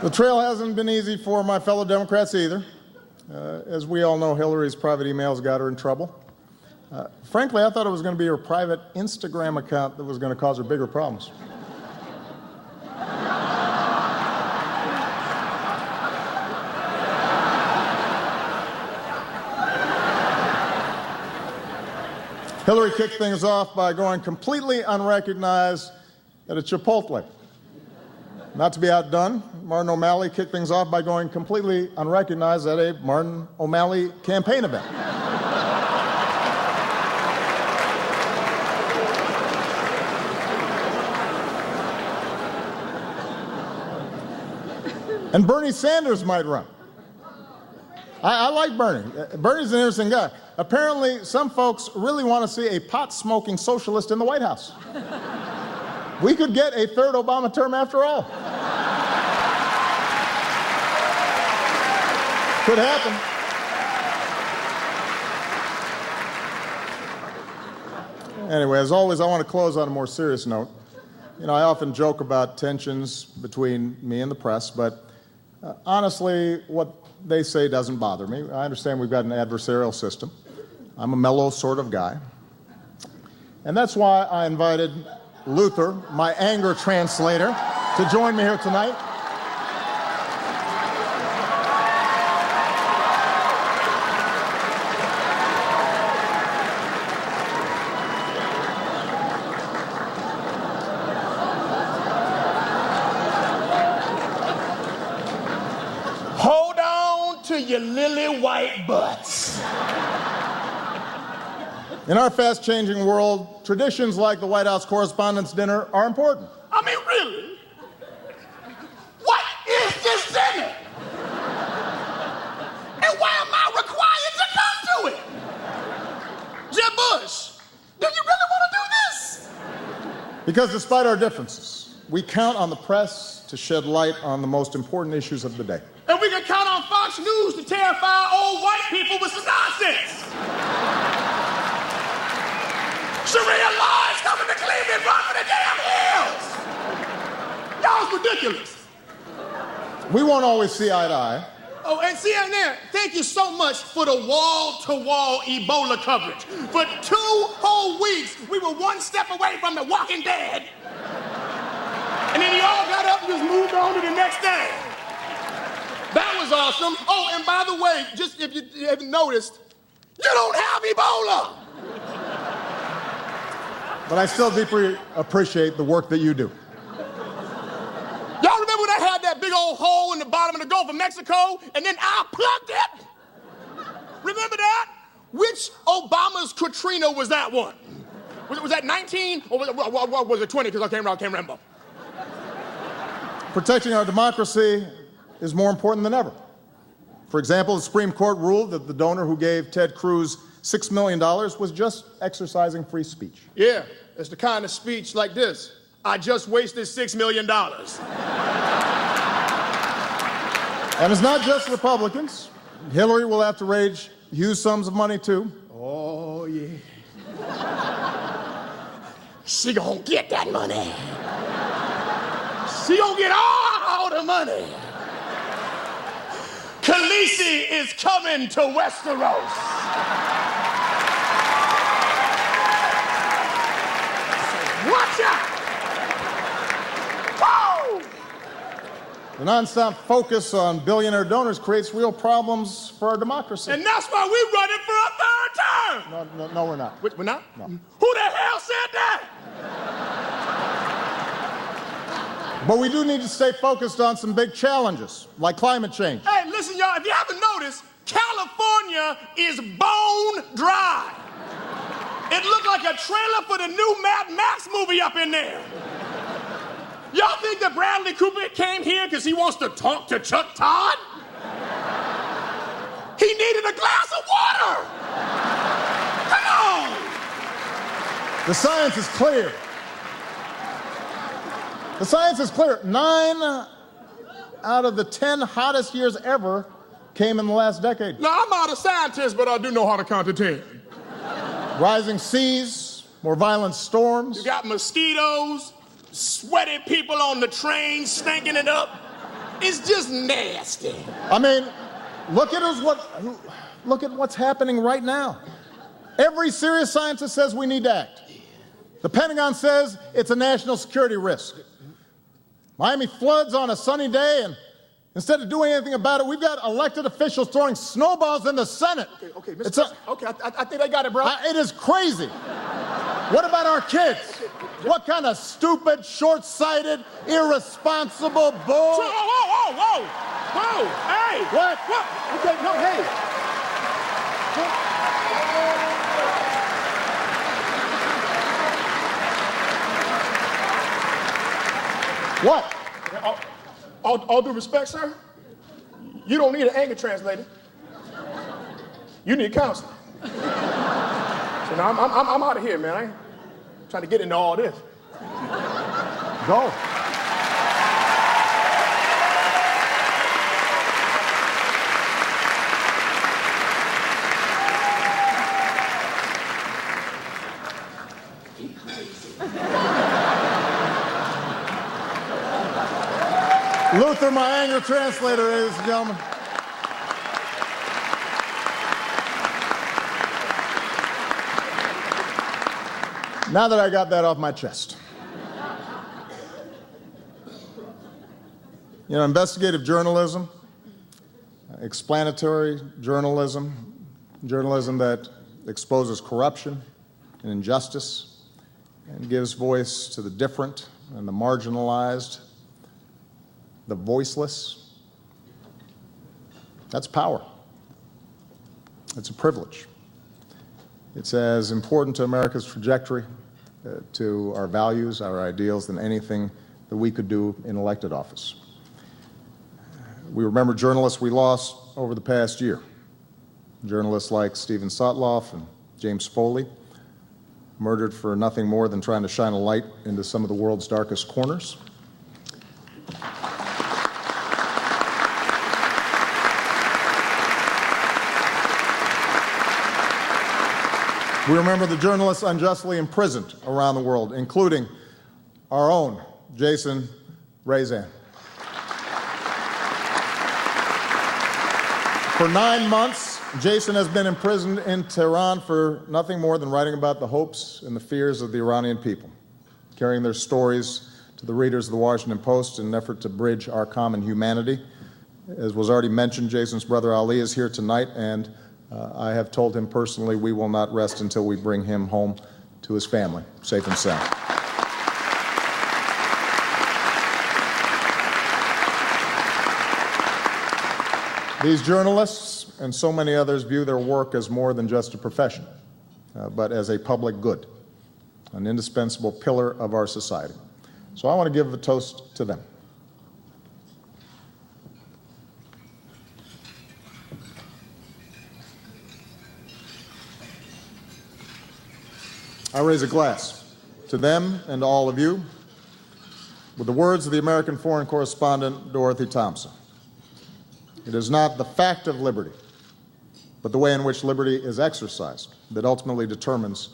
The trail hasn't been easy for my fellow Democrats either. As we all know, Hillary's private emails got her in trouble. Frankly, I thought it was going to be her private Instagram account that was going to cause her bigger problems. Hillary kicked things off by going completely unrecognized at a Chipotle. Not to be outdone, Martin O'Malley kicked things off by going completely unrecognized at a Martin O'Malley campaign event. And Bernie Sanders might run. I like Bernie. Bernie's an interesting guy. Apparently, some folks really want to see a pot-smoking socialist in the White House. We could get a third Obama term after all. Could happen. Anyway, as always, I want to close on a more serious note. You know, I often joke about tensions between me and the press, but honestly, what they say doesn't bother me. I understand we've got an adversarial system. I'm a mellow sort of guy. And that's why I invited Luther, my anger translator, to join me here tonight. Hold on to your lily white butts. In our fast-changing world, traditions like the White House Correspondents' dinner are important. I mean, really? What is this dinner? And why am I required to come to it? Jeb Bush, do you really want to do this? Because despite our differences, we count on the press to shed light on the most important issues of the day. And we can count on Fox News to terrify old white people with some nonsense. Sharia law is coming to Cleveland, run for the damn hills! Y'all's ridiculous. We won't always see eye to eye. Oh, and CNN, thank you so much for the wall-to-wall Ebola coverage. For 2 whole weeks, we were one step away from the Walking Dead. And then you all got up and just moved on to the next thing. That was awesome. Oh, and by the way, just if you haven't noticed, you don't have Ebola. But I still deeply appreciate the work that you do. Y'all remember when I had that big old hole in the bottom of the Gulf of Mexico, and then I plugged it? Remember that? Which Obama's Katrina was that one? Was that 19, or was it 20? Because I can't remember. Protecting our democracy is more important than ever. For example, the Supreme Court ruled that the donor who gave Ted Cruz $6 million was just exercising free speech. Yeah, it's the kind of speech like this. I just wasted $6 million. And it's not just Republicans. Hillary will have to raise huge sums of money, too. Oh, yeah. She gonna get that money. She gonna get all the money. Khaleesi is coming to Westeros. Watch out! Woo! The nonstop focus on billionaire donors creates real problems for our democracy. And that's why we're running for a third term! No, we're not. We're not? No. Who the hell said that? But we do need to stay focused on some big challenges, like climate change. Hey, listen, y'all, if you haven't noticed, California is bone dry. It looked like a trailer for the new Mad Max movie up in there. Y'all think that Bradley Cooper came here because he wants to talk to Chuck Todd? He needed a glass of water. Come on. The science is clear. The science is clear. 9 out of the 10 hottest years ever came in the last decade. Now, I'm not a scientist, but I do know how to count to 10. Rising seas, more violent storms. You got mosquitoes, sweaty people on the train stinking it up. It's just nasty. I mean, look at what's happening right now. Every serious scientist says we need to act. The Pentagon says it's a national security risk. Miami floods on a sunny day, and instead of doing anything about it, we've got elected officials throwing snowballs in the Senate. Okay, Mr. President. Okay, I think I got it, bro. It is crazy. What about our kids? What kind of stupid, short-sighted, irresponsible bull? Whoa! Hey! What? Okay, no, hey. What? All due respect, sir, you don't need an anger translator. You need counseling. So now I'm out of here, man. I ain't trying to get into all this. Go. Luther, my anger translator, ladies and gentlemen. Now that I got that off my chest. You know, investigative journalism, explanatory journalism, journalism that exposes corruption and injustice and gives voice to the different and the marginalized, the voiceless. That's power. It's a privilege. It's as important to America's trajectory, to our values, our ideals, than anything that we could do in elected office. We remember journalists we lost over the past year. Journalists like Stephen Sotloff and James Foley, murdered for nothing more than trying to shine a light into some of the world's darkest corners. We remember the journalists unjustly imprisoned around the world, including our own Jason Rezaian. For 9 months, Jason has been imprisoned in Tehran for nothing more than writing about the hopes and the fears of the Iranian people, carrying their stories to the readers of the Washington Post in an effort to bridge our common humanity. As was already mentioned, Jason's brother Ali is here tonight, and I have told him personally we will not rest until we bring him home to his family, safe and sound. These journalists and so many others view their work as more than just a profession, but as a public good, an indispensable pillar of our society. So I want to give a toast to them. I raise a glass to them and to all of you with the words of the American foreign correspondent Dorothy Thompson. It is not the fact of liberty, but the way in which liberty is exercised that ultimately determines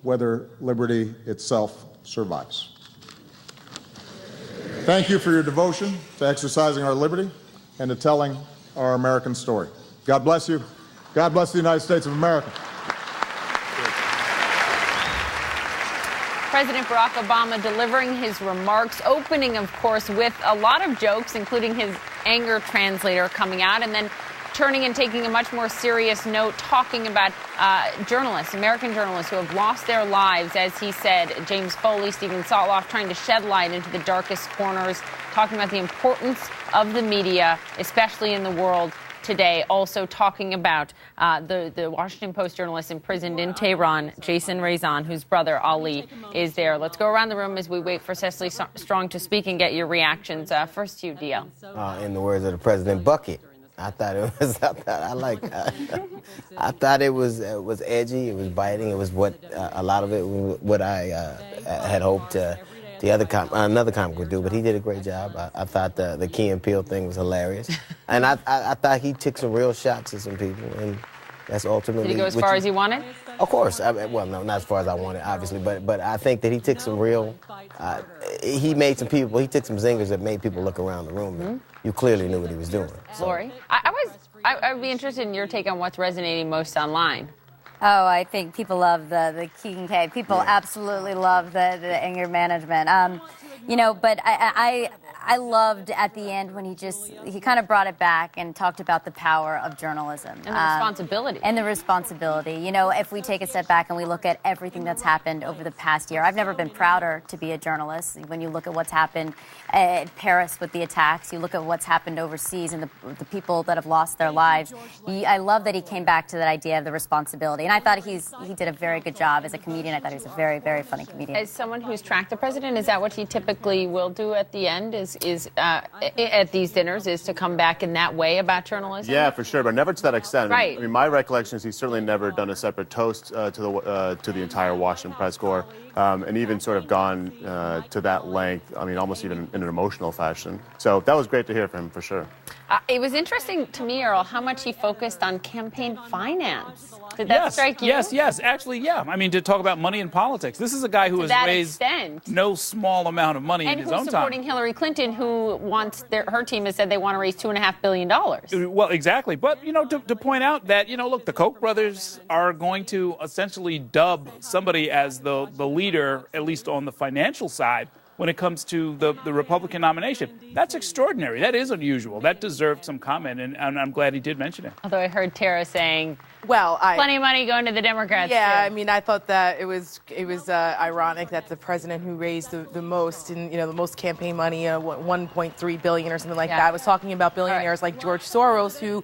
whether liberty itself survives. Thank you for your devotion to exercising our liberty and to telling our American story. God bless you. God bless the United States of America. President Barack Obama delivering his remarks, opening, of course, with a lot of jokes, including his anger translator coming out, and then turning and taking a much more serious note, talking about journalists, American journalists who have lost their lives, as he said, James Foley, Stephen Sotloff, trying to shed light into the darkest corners, talking about the importance of the media, especially in the world today, also talking about the Washington Post journalist imprisoned in Tehran, Jason Rezaian, whose brother Ali is there. Let's go around the room as we wait for Cecily Strong to speak and get your reactions. First to you, DL. In the words of the president, bucket. I thought it was. I thought it was edgy. It was biting. It was what a lot of it what I had hoped another comic would do, but he did a great job. I thought the Key and Peele thing was hilarious. And I thought he took some real shots at some people, and that's ultimately... Did he go as far as he wanted? Of course. Well, no, not as far as I wanted, obviously, but I think that he took some real, he made some people, he took some zingers that made people look around the room. And you clearly knew what he was doing. So. Lori, I would be interested in your take on what's resonating most online. Oh, I think people love the King K. People absolutely love the anger management. But I loved at the end when he kind of brought it back and talked about the power of journalism. And the responsibility. And the responsibility. If we take a step back and we look at everything that's happened over the past year, I've never been prouder to be a journalist. When you look at what's happened at Paris with the attacks, you look at what's happened overseas and the people that have lost their lives. I love that he came back to that idea of the responsibility. And I thought he did a very good job as a comedian. I thought he was a very, very funny comedian. As someone who's tracked the president, is that what he typically will do at the end, is at these dinners, is to come back in that way about journalism? Yeah, for sure, but never to that extent. Right. I mean, my recollection is he's certainly never done a separate toast to the entire Washington press corps, and even sort of gone to that length, I mean, almost even in an emotional fashion. So that was great to hear from him, for sure. It was interesting to me, Earl, how much he focused on campaign finance. Did that strike you? Yes. Actually, yeah. I mean, to talk about money in politics. This is a guy who has raised no small amount of money in his own time. And who's supporting Hillary Clinton, who wants her team has said they want to raise $2.5 billion. Well, exactly. But, to point out that, look, the Koch brothers are going to essentially dub somebody as the leader, at least on the financial side, when it comes to the Republican nomination. That's extraordinary. That is unusual. That deserved some comment, and I'm glad he did mention it. Although I heard Tara saying, well, plenty of money going to the Democrats. Yeah, too. I mean, I thought that it was ironic that the president who raised the most and the most campaign money, $1.3 billion or something like that, was talking about billionaires like George Soros who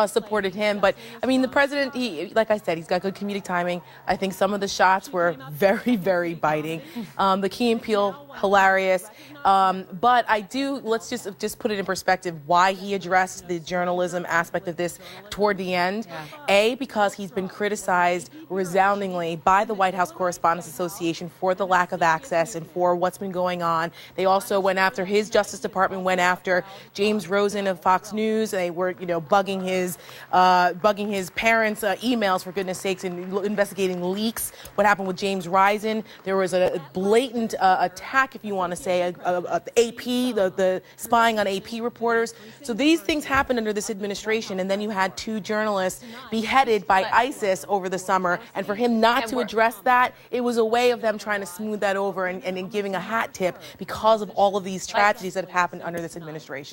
supported him. But I mean, the president, like I said, he's got good comedic timing. I think some of the shots were very, very biting. The Key and Peele, hilarious. But let's just put it in perspective why he addressed the journalism aspect of this toward the end. Yeah. Because he's been criticized resoundingly by the White House Correspondents Association for the lack of access and for what's been going on. They also went after his Justice Department, went after James Rosen of Fox News. They were, bugging his parents' emails, for goodness sakes, and investigating leaks. What happened with James Risen? There was a blatant attack, if you want to say, AP, the spying on AP reporters. So these things happened under this administration, and then you had 2 journalists beheaded by ISIS over the summer, and for him not to address that, it was a way of them trying to smooth that over and giving a hat tip because of all of these tragedies that have happened under this administration.